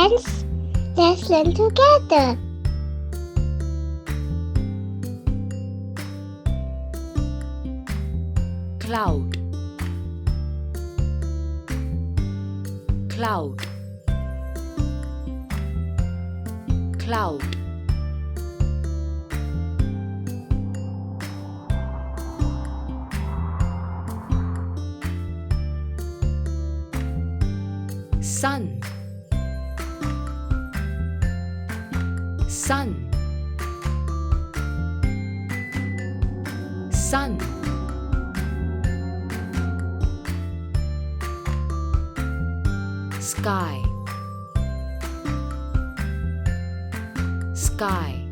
friends. Let's learn together. Cloud, cloud, cloud. Sun, sun, sun. Sky, sky,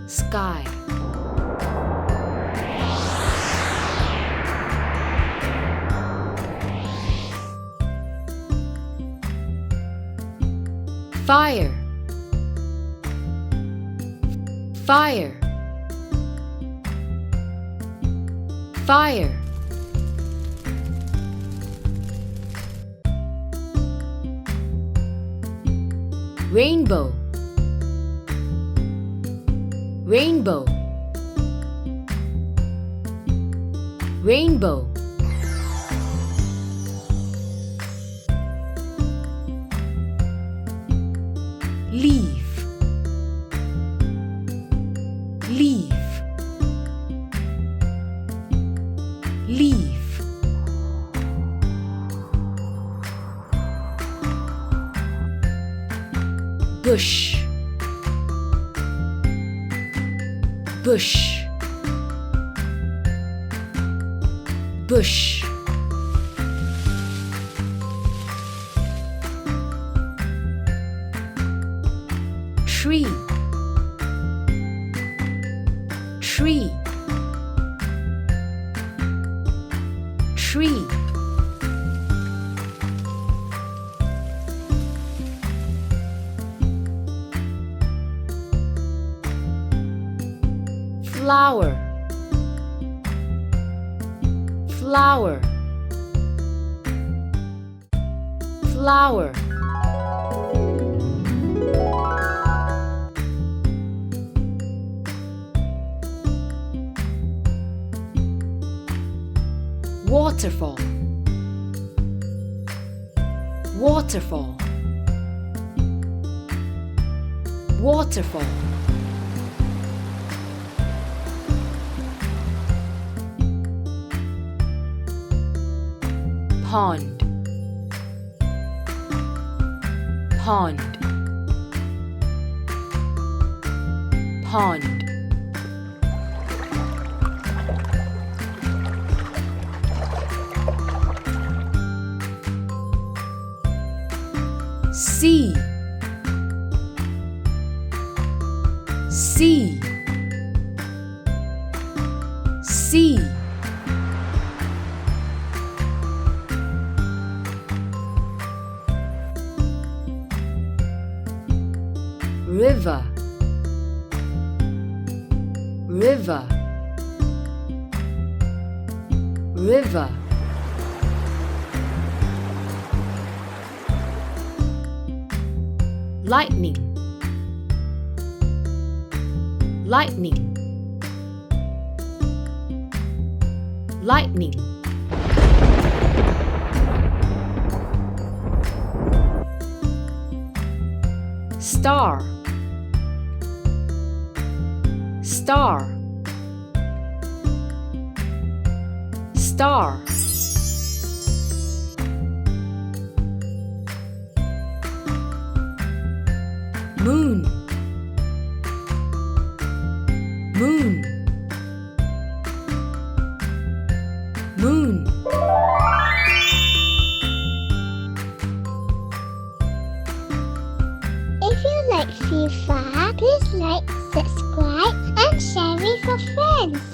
sky. Fire, fire, fire. Rainbow, rainbow, rainbow. Leaf, leaf, leaf. Bush, bush, bush. Tree, tree, tree. Flower, flower, flower. Waterfall, waterfall, waterfall. Pond, pond, pond. Sea, sea, sea. River, river, river. Lightning, lightning, lightning. Star, star, star. Moon, moon, moon. If you like Fefa, please like, subscribe and share with your friends.